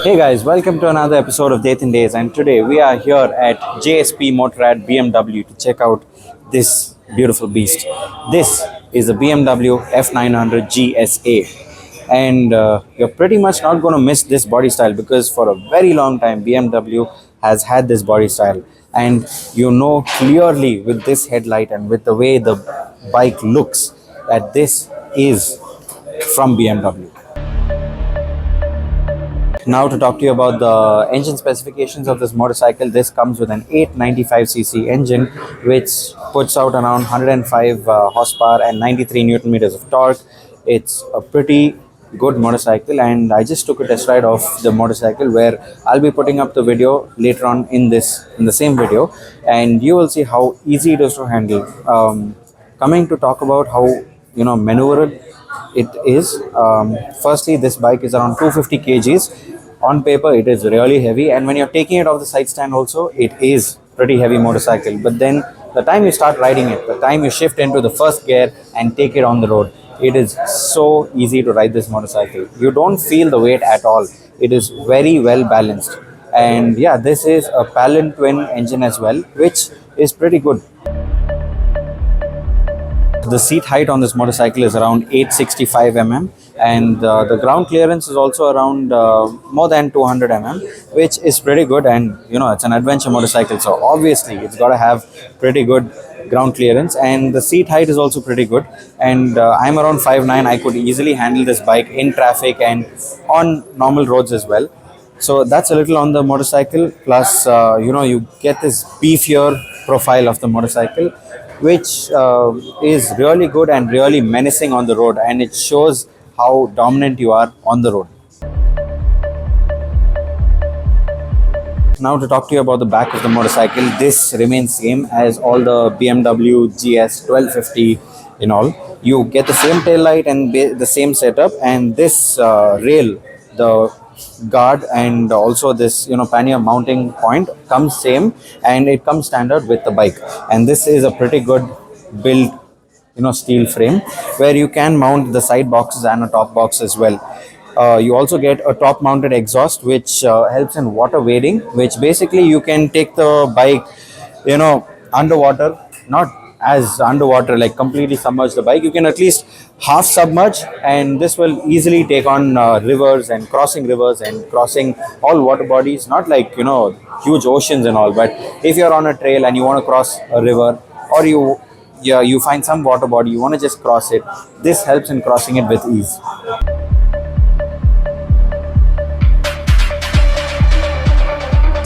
Hey guys, welcome to another episode of Death in Days, and today we are here at JSP Motorrad BMW to check out this beautiful beast. This is a BMW F900 GSA, and you're pretty much not going to miss this body style because for a very long time BMW has had this body style, and you know clearly with this headlight and with the way the bike looks that this is from BMW. Now to talk to you about the engine specifications of this motorcycle. This comes with an 895cc engine which puts out around 105 horsepower and 93 newton meters of torque. It's a pretty good motorcycle, and I just took a test ride of the motorcycle where I'll be putting up the video later on in the same video, and you will see how easy it is to handle. Coming to talk about how maneuverable it is. Firstly, this bike is around 250 kgs. On paper, it is really heavy, and when you're taking it off the side stand also, it is pretty heavy motorcycle. But then the time you start riding it, the time you shift into the first gear and take it on the road, it is so easy to ride this motorcycle. You don't feel the weight at all. It is very well balanced. And yeah, this is a Palin twin engine as well, which is pretty good. The seat height on this motorcycle is around 865 mm, and the ground clearance is also around more than 200 mm, which is pretty good. And it's an adventure motorcycle, so obviously it's got to have pretty good ground clearance, and the seat height is also pretty good. And I'm around 5'9". I could easily handle this bike in traffic and on normal roads as well. So that's a little on the motorcycle. Plus you get this beefier profile of the motorcycle, which is really good and really menacing on the road, and it shows how dominant you are on the road. Now to talk to you about the back of the motorcycle, this remains same as all the BMW GS 1250 in all. You get the same tail light and the same setup, and this rail, the guard, and also this pannier mounting point comes same, and it comes standard with the bike. And this is a pretty good build steel frame where you can mount the side boxes and a top box as well. You also get a top mounted exhaust which helps in water wading, which basically you can take the bike underwater, not as underwater like completely submerge the bike. You can at least half submerge, and this will easily take on rivers and crossing all water bodies, not like huge oceans and all, but if you're on a trail and you want to cross a river, or you find some water body, you want to just cross it, this helps in crossing it with ease.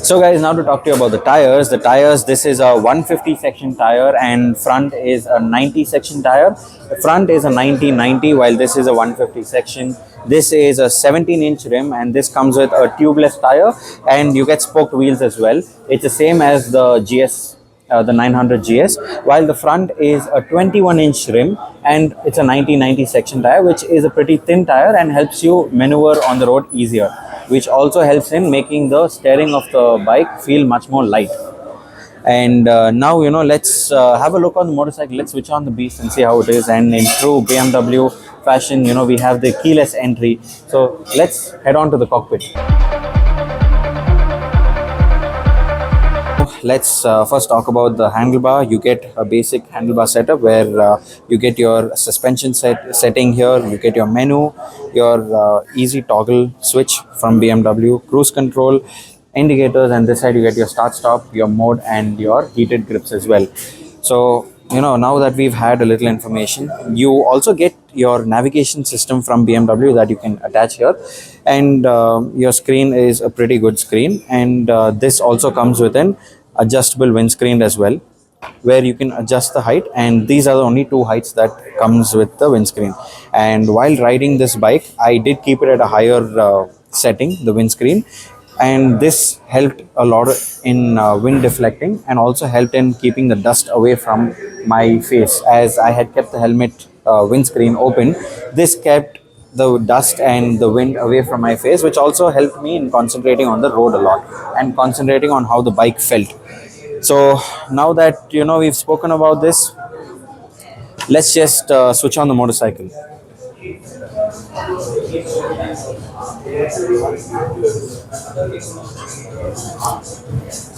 So guys, now to talk to you about the tires. The tires, this is a 150 section tire, and front is a 90 section tire. The front is a 90/90, while this is a 150 section. This is a 17-inch rim, and this comes with a tubeless tire, and you get spoked wheels as well. It's the same as the GS, the 900 GS, while the front is a 21-inch rim, and it's a 90/90 section tire, which is a pretty thin tire and helps you maneuver on the road easier, which also helps in making the steering of the bike feel much more light. And now let's have a look on the motorcycle. Let's switch on the beast and see how it is. And in true BMW fashion, we have the keyless entry, so let's head on to the cockpit. Let's first talk about the handlebar. You get a basic handlebar setup where you get your suspension setting here, you get your menu, your easy toggle switch from BMW, cruise control, indicators, and this side you get your start stop, your mode, and your heated grips as well. So now that we've had a little information, you also get your navigation system from BMW that you can attach here, and your screen is a pretty good screen. And this also comes with an adjustable windscreen as well, where you can adjust the height, and these are the only two heights that comes with the windscreen. And while riding this bike, I did keep it at a higher setting, the windscreen, and this helped a lot in wind deflecting, and also helped in keeping the dust away from my face. As I had kept the helmet windscreen open, this kept the dust and the wind away from my face, which also helped me in concentrating on the road a lot and concentrating on how the bike felt. So now that we've spoken about this, let's just switch on the motorcycle.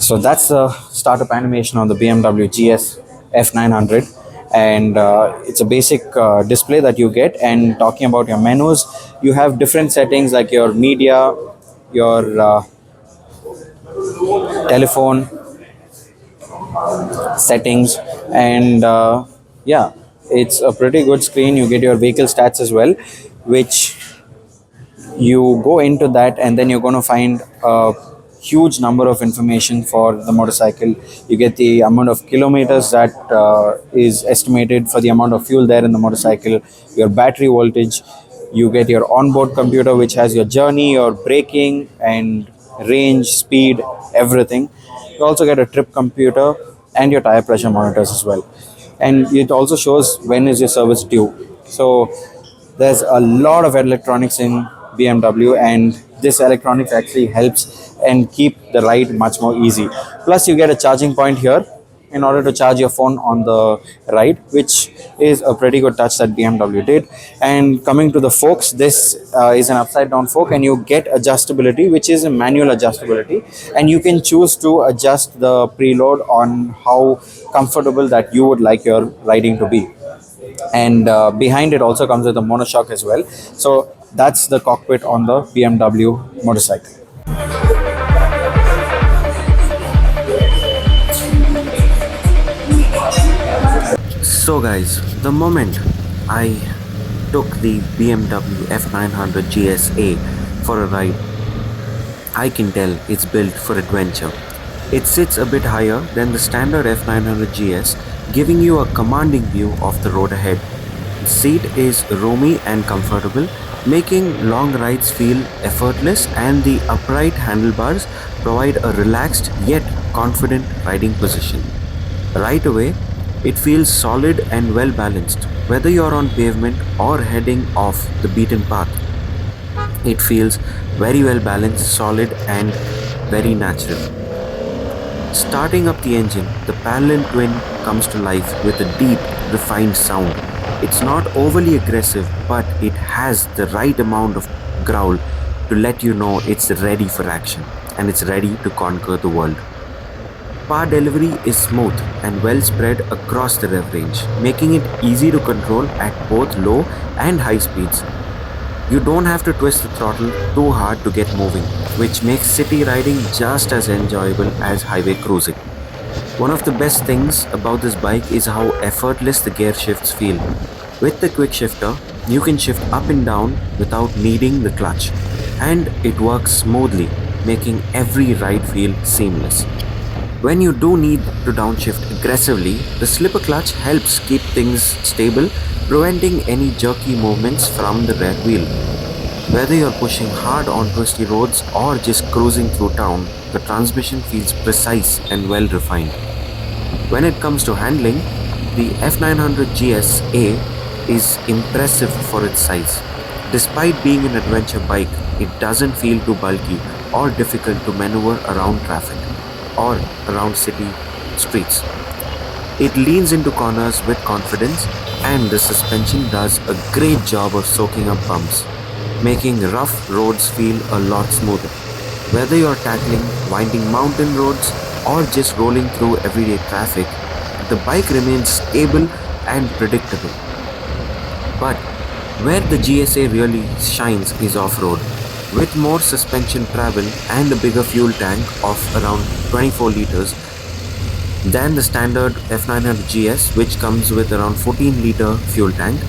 So that's the startup animation on the BMW GS F900, and it's a basic display that you get. And talking about your menus, you have different settings like your media, your telephone settings, and yeah, it's a pretty good screen. You get your vehicle stats as well, which you go into that, and then you're going to find a huge number of information for the motorcycle. You get the amount of kilometers that is estimated for the amount of fuel there in the motorcycle, your battery voltage. You get your onboard computer, which has your journey, your braking and range, speed, everything. You also get a trip computer and your tire pressure monitors as well, and it also shows when is your service due. So there's a lot of electronics in BMW, and this electronics actually helps and keep the ride much more easy. Plus you get a charging point here in order to charge your phone on the ride, which is a pretty good touch that BMW did. And coming to the forks, this is an upside down fork, and you get adjustability, which is a manual adjustability, and you can choose to adjust the preload on how comfortable that you would like your riding to be. And behind it also comes with a monoshock as well. So that's the cockpit on the BMW motorcycle. So guys, the moment I took the BMW F900 GSA for a ride, I can tell it's built for adventure. It sits a bit higher than the standard F900 GS, giving you a commanding view of the road ahead. The seat is roomy and comfortable, making long rides feel effortless, and the upright handlebars provide a relaxed yet confident riding position. Right away, it feels solid and well balanced. Whether you're on pavement or heading off the beaten path, it feels very well balanced, solid, and very natural. Starting up the engine, the parallel twin comes to life with a deep, refined sound. It's not overly aggressive, but it has the right amount of growl to let you know it's ready for action and it's ready to conquer the world. Power delivery is smooth and well spread across the rev range, making it easy to control at both low and high speeds. You don't have to twist the throttle too hard to get moving, which makes city riding just as enjoyable as highway cruising. One of the best things about this bike is how effortless the gear shifts feel. With the quick shifter, you can shift up and down without needing the clutch, and it works smoothly, making every ride feel seamless. When you do need to downshift aggressively, the slipper clutch helps keep things stable, preventing any jerky movements from the rear wheel. Whether you're pushing hard on twisty roads or just cruising through town, the transmission feels precise and well refined. When it comes to handling, the F900 GSA is impressive for its size. Despite being an adventure bike, it doesn't feel too bulky or difficult to maneuver around traffic or around city streets. It leans into corners with confidence, and the suspension does a great job of soaking up bumps, making rough roads feel a lot smoother. Whether you're tackling winding mountain roads or just rolling through everyday traffic, the bike remains stable and predictable. But where the GSA really shines is off-road. With more suspension travel and a bigger fuel tank of around 24 liters than the standard F900 GS, which comes with around 14-liter fuel tank,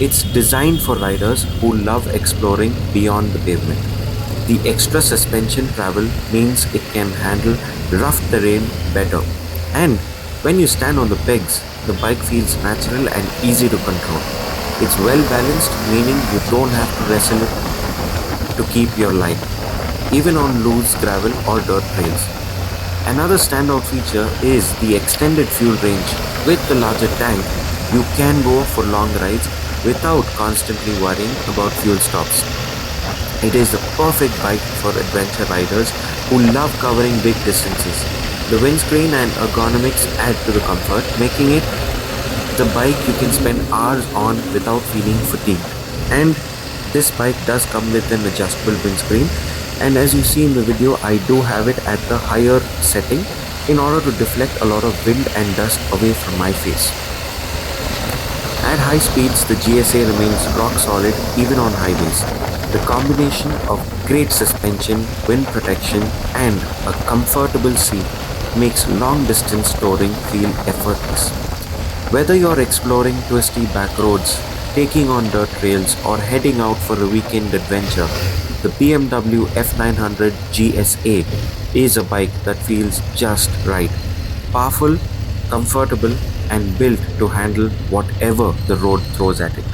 it's designed for riders who love exploring beyond the pavement. The extra suspension travel means it can handle rough terrain better. And when you stand on the pegs, the bike feels natural and easy to control. It's well balanced, meaning you don't have to wrestle it to keep your line, even on loose gravel or dirt trails. Another standout feature is the extended fuel range. With the larger tank, you can go for long rides without constantly worrying about fuel stops. It is the perfect bike for adventure riders who love covering big distances. The windscreen and ergonomics add to the comfort, making it the bike you can spend hours on without feeling fatigued. And This bike does come with an adjustable windscreen, and as you see in the video, I do have it at the higher setting in order to deflect a lot of wind and dust away from my face. At high speeds, the GSA remains rock solid even on highways. The combination of great suspension, wind protection, and a comfortable seat makes long distance touring feel effortless. Whether you're exploring twisty back roads, taking on dirt trails, or heading out for a weekend adventure, the BMW F900 GSA is a bike that feels just right. Powerful, comfortable, and built to handle whatever the road throws at it.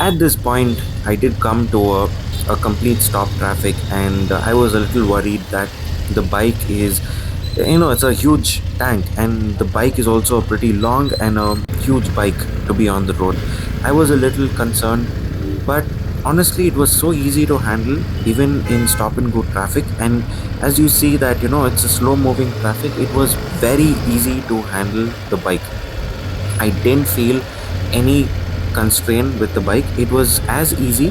At this point, I did come to a complete stop traffic, and I was a little worried that the bike is, it's a huge tank, and the bike is also a pretty long and a huge bike to be on the road. I was a little concerned, but honestly, it was so easy to handle even in stop and go traffic. And as you see that, it's a slow moving traffic, it was very easy to handle the bike. I didn't feel any constraint with the bike. It was as easy.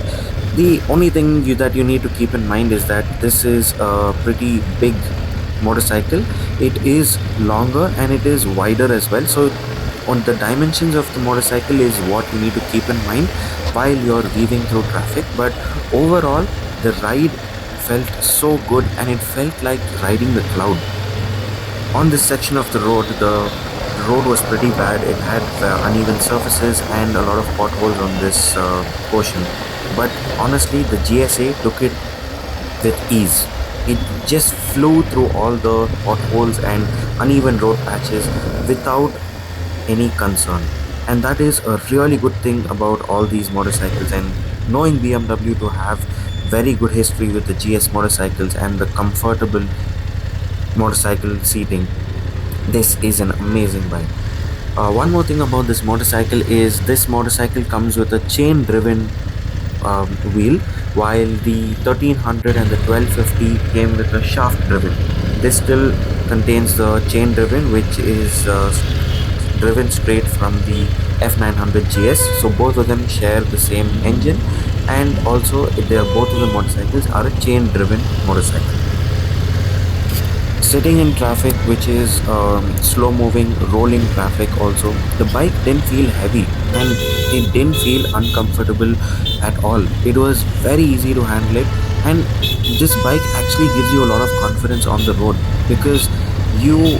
The only thing that you need to keep in mind is that this is a pretty big motorcycle. It is longer and it is wider as well. So on the dimensions of the motorcycle is what you need to keep in mind while you're weaving through traffic. But overall, the ride felt so good and it felt like riding the cloud. On this section of the road was pretty bad. It had uneven surfaces and a lot of potholes on this portion. But honestly, the GSA took it with ease. It just flew through all the potholes and uneven road patches without any concern. And that is a really good thing about all these motorcycles. And knowing BMW to have very good history with the GS motorcycles and the comfortable motorcycle seating, this is an amazing bike. One more thing about this motorcycle is this motorcycle comes with a chain driven wheel, while the 1300 and the 1250 came with a shaft driven. This still contains the chain driven, which is driven straight from the F900 GS. So both of them share the same engine, and also they are both of the motorcycles are a chain driven motorcycle. Sitting in traffic, which is slow moving rolling traffic, also the bike didn't feel heavy and it didn't feel uncomfortable at all. It was very easy to handle it, and this bike actually gives you a lot of confidence on the road, because you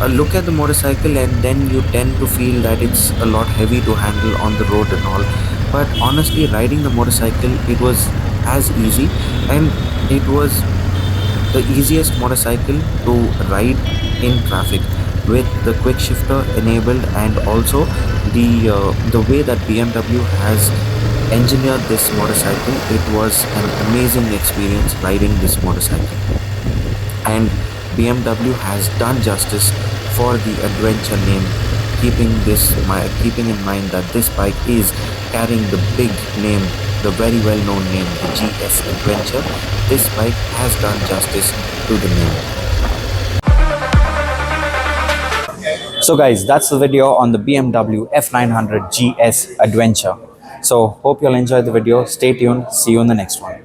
look at the motorcycle and then you tend to feel that it's a lot heavy to handle on the road and all. But honestly, riding the motorcycle, it was as easy, and it was the easiest motorcycle to ride in traffic with the quick shifter enabled, and also the way that BMW has engineered this motorcycle. It was an amazing experience riding this motorcycle, and BMW has done justice for the adventure name, keeping in mind that this bike is carrying the big name, the very well known name, the GS Adventure. This bike has done justice to the name. So guys, that's the video on the BMW F900 GS Adventure. So hope you'll enjoy the video. Stay tuned. See you in the next one.